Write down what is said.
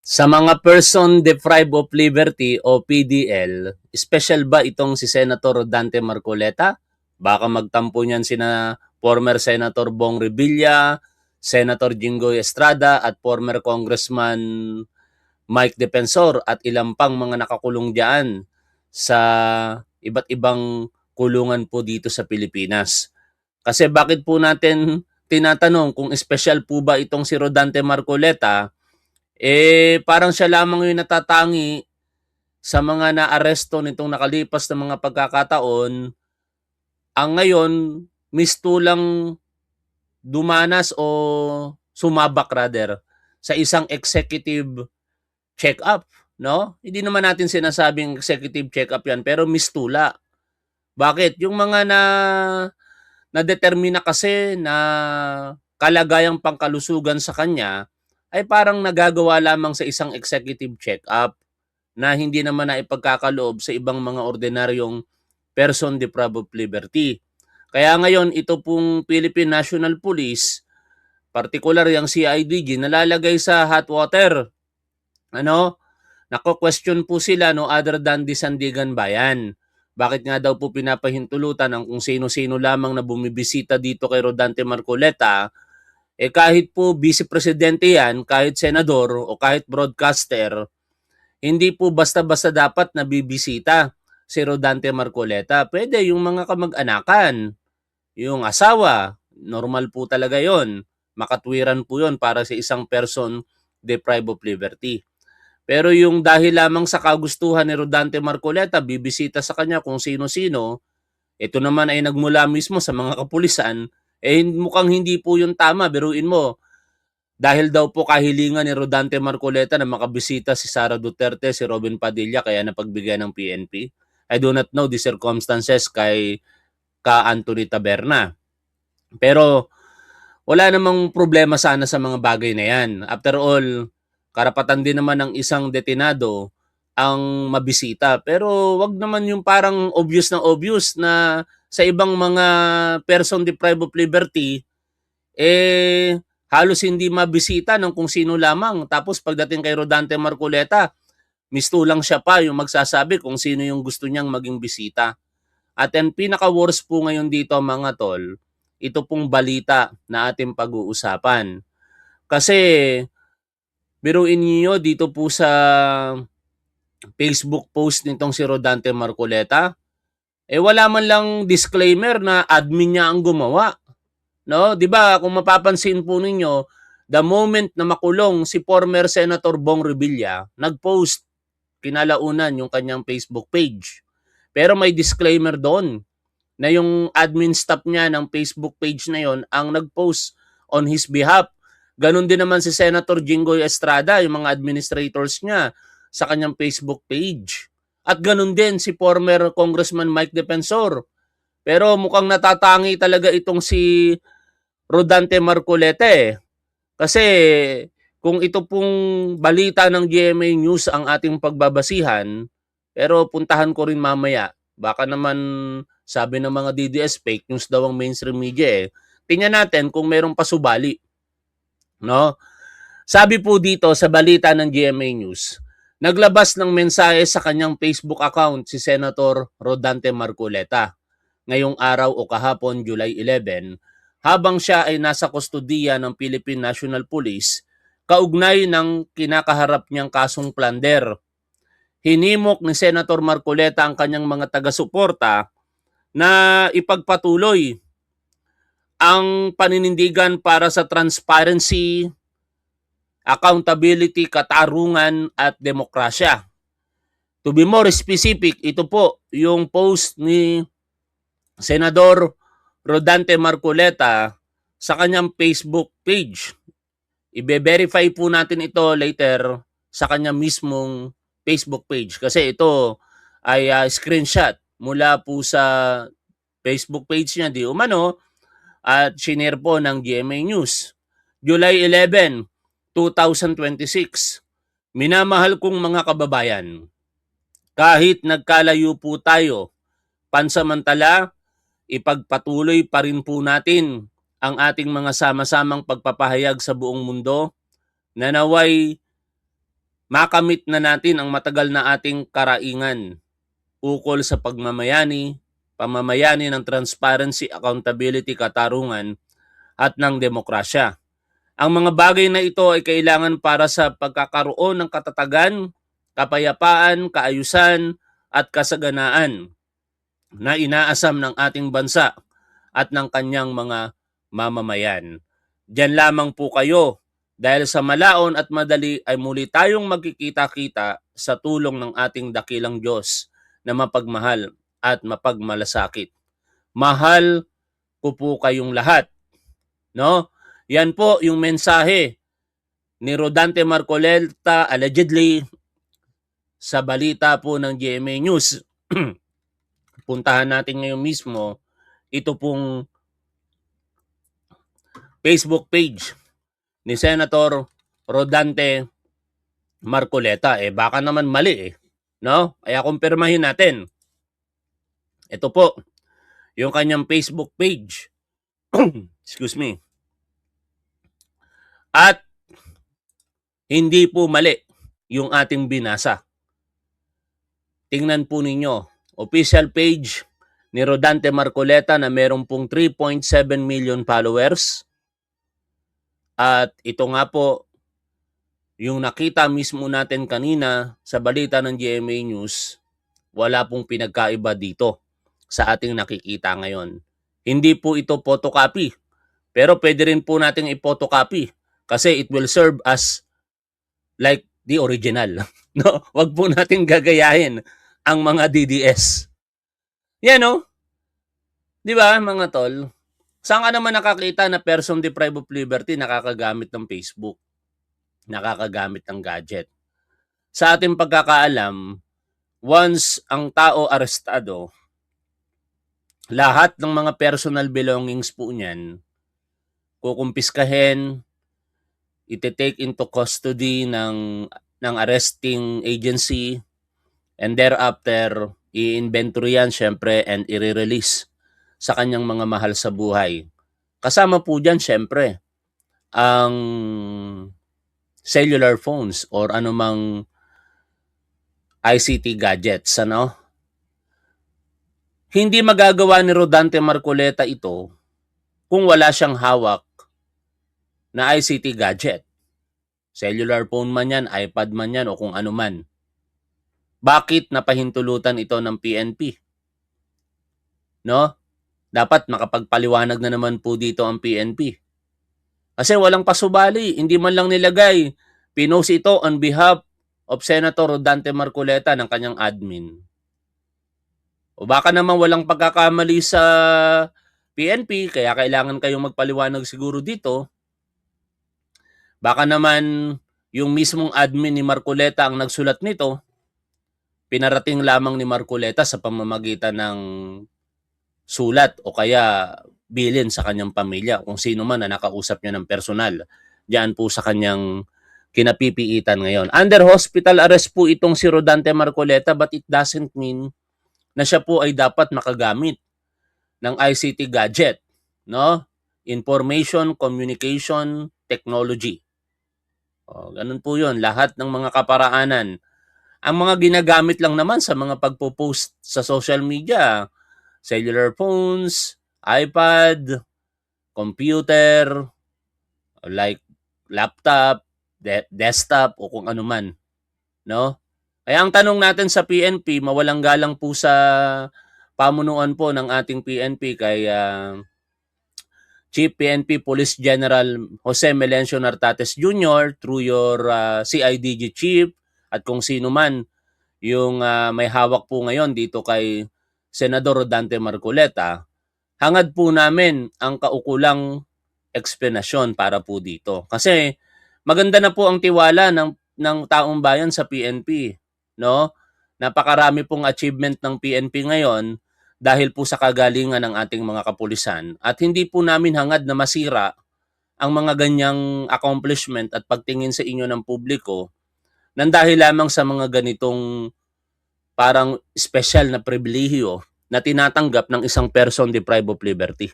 Sa mga person deprived of liberty o PDL, special ba itong si Senator Dante Marcoleta? Baka magtampo niyan sina former Senator Bong Revilla, Senator Jinggoy Estrada at former Congressman Mike Defensor at ilang pang mga nakakulong diyan sa iba't ibang kulungan po dito sa Pilipinas. Kasi bakit po natin tinatanong kung special po ba itong si Rodante Marcoleta? Parang siya lamang yung natatangi sa mga naaresto nitong nakalipas na mga pagkakataon. Ang ngayon, mistulang dumanas o sumabak rather sa isang executive check-up, no? Hindi naman natin sinasabing executive check-up 'yan, pero mistula. Bakit? Yung mga na-determina kasi na kalagayang pangkalusugan sa kanya ay parang nagagawa lamang sa isang executive check-up na hindi naman na ipagkakaloob sa ibang mga ordinaryong person deprived of liberty. Kaya ngayon, ito pong Philippine National Police, particular yung CIDG, nalalagay sa hot water. Ano? Nako-question po sila no other than the Sandigan Bayan. Bakit nga daw po pinapahintulutan ang kung sino-sino lamang na bumibisita dito kay Rodante Marcoleta, kahit po vice presidente yan, kahit senador o kahit broadcaster, hindi po basta-basta dapat nabibisita si Rodante Marcoleta. Pwede yung mga kamag-anakan, yung asawa, normal po talaga yon. Makatwiran po yon para sa isang person deprived of liberty. Pero yung dahil lamang sa kagustuhan ni Rodante Marcoleta, bibisita sa kanya kung sino-sino, ito naman ay nagmula mismo sa mga kapulisan, mukhang hindi po yung tama. Biruin mo, dahil daw po kahilingan ni Rodante Marcoleta na makabisita si Sara Duterte, si Robin Padilla, kaya napagbigyan ng PNP. I do not know the circumstances kay Anthony Taberna. Pero wala namang problema sana sa mga bagay na yan. After all, karapatan din naman ng isang detinado ang mabisita. Pero wag naman yung parang obvious na sa ibang mga person deprived of liberty, halos hindi mabisita ng kung sino lamang. Tapos pagdating kay Rodante Marcoleta, mistulang siya pa yung magsasabi kung sino yung gusto niyang maging bisita. At ang pinaka-worst po ngayon dito mga tol, ito pong balita na ating pag-uusapan. Kasi biruin niyo dito po sa Facebook post nitong si Rodante Marcoleta, wala man lang disclaimer na admin niya ang gumawa. No? 'Di ba kung mapapansin po ninyo, the moment na makulong si former Senator Bong Revilla, nag-post kinalaunan yung kanyang Facebook page. Pero may disclaimer doon na yung admin staff niya ng Facebook page na yon ang nag-post on his behalf. Ganon din naman si Senator Jinggoy Estrada, yung mga administrators niya sa kanyang Facebook page. At ganon din si former Congressman Mike Defensor. Pero mukhang natatangi talaga itong si Rodante Marcoleta Kasi kung ito pong balita ng GMA News ang ating pagbabasihan, pero puntahan ko rin mamaya. Baka naman sabi ng mga DDS, fake news daw ang mainstream media Tingnan natin kung merong pasubali. No? Sabi po dito sa balita ng GMA News, naglabas ng mensahe sa kanyang Facebook account si Senator Rodante Marcoleta ngayong araw o kahapon, July 11, habang siya ay nasa kustodiya ng Philippine National Police kaugnay ng kinakaharap niyang kasong plunder. Hinimok ni Senator Marcoleta ang kanyang mga taga-suporta na ipagpatuloy ang paninindigan para sa transparency, accountability, katarungan at demokrasya. To be more specific, ito po yung post ni Senador Rodante Marcoleta sa kanyang Facebook page. Ibe-verify po natin ito later sa kanyang mismong Facebook page kasi ito ay screenshot mula po sa Facebook page niya di umano at shinare po ng GMA News. July 11, 2026. Minamahal kong mga kababayan, kahit nagkalayo po tayo, pansamantala, ipagpatuloy pa rin po natin ang ating mga sama-samang pagpapahayag sa buong mundo na naway makamit na natin ang matagal na ating karaingan ukol sa pamamayani ng transparency, accountability, katarungan at ng demokrasya. Ang mga bagay na ito ay kailangan para sa pagkakaroon ng katatagan, kapayapaan, kaayusan at kasaganaan na inaasam ng ating bansa at ng kanyang mga mamamayan. Diyan lamang po kayo dahil sa malaon at madali ay muli tayong magkikita-kita sa tulong ng ating dakilang Diyos na mapagmahal at mapagmalasakit. Mahal ko po kayong lahat. No? Yan po yung mensahe ni Rodante Marcoleta allegedly sa balita po ng GMA News. Puntahan natin ngayon mismo ito pong Facebook page ni Senator Rodante Marcoleta. Baka naman mali no? Kaya kumpirmahin natin. Ito po yung kanyang Facebook page. Excuse me. At hindi po mali yung ating binasa. Tingnan po ninyo. Official page ni Rodante Marcoleta na meron pong 3.7 million followers. At ito nga po, yung nakita mismo natin kanina sa balita ng GMA News, wala pong pinagkaiba dito sa ating nakikita ngayon. Hindi po ito photocopy, pero pwede rin po nating i-photocopy kasi it will serve as like the original. No? Wag po nating gagayahin ang mga DDS. Yan no? Di ba mga tol? Saan ka naman nakakita na person deprived of liberty nakakagamit ng Facebook? Nakakagamit ng gadget? Sa ating pagkakaalam, once ang tao arestado, lahat ng mga personal belongings po niyan, kukumpiskahin, iti-take into custody ng arresting agency, and thereafter, i-inventory yan syempre and i-release sa kanyang mga mahal sa buhay. Kasama po dyan syempre ang cellular phones or anumang ICT gadgets, ano? Hindi magagawa ni Rodante Marcoleta ito kung wala siyang hawak na ICT gadget. Cellular phone man yan, iPad man yan, o kung ano man. Bakit napahintulutan ito ng PNP? No? Dapat makapagpaliwanag na naman po dito ang PNP. Kasi walang pasubali, hindi man lang nilagay. Pinost ito on behalf of Senator Rodante Marcoleta ng kanyang admin. O baka naman walang pagkakamali sa PNP, kaya kailangan kayong magpaliwanag siguro dito. Baka naman yung mismong admin ni Marcoleta ang nagsulat nito, pinarating lamang ni Marcoleta sa pamamagitan ng sulat o kaya bilin sa kanyang pamilya, kung sino man na nakausap niya ng personal diyan po sa kanyang kinapipiitan ngayon. Under hospital arrest po itong si Rodante Marcoleta, but it doesn't mean na siya po ay dapat makagamit ng ICT gadget, no? Information Communication Technology. Ganun po 'yon, lahat ng mga kaparaanan. Ang mga ginagamit lang naman sa mga pagpo-post sa social media, cellular phones, iPad, computer, like laptop, desktop, o kung ano man. No? Kaya ang tanong natin sa PNP, mawalang galang po sa pamunuan po ng ating PNP kay Chief PNP Police General Jose Melencio Nartates Jr. through your CIDG Chief at kung sino man yung may hawak po ngayon dito kay Senador Rodante Marcoleta, hangad po namin ang kaukulang eksplanasyon para po dito. Kasi maganda na po ang tiwala ng taong bayan sa PNP, no? Napakarami pong achievement ng PNP ngayon dahil po sa kagalingan ng ating mga kapulisan at hindi po namin hangad na masira ang mga ganyang accomplishment at pagtingin sa inyo ng publiko nang dahil lamang sa mga ganitong parang special na pribilehiyo na tinatanggap ng isang person deprived of liberty.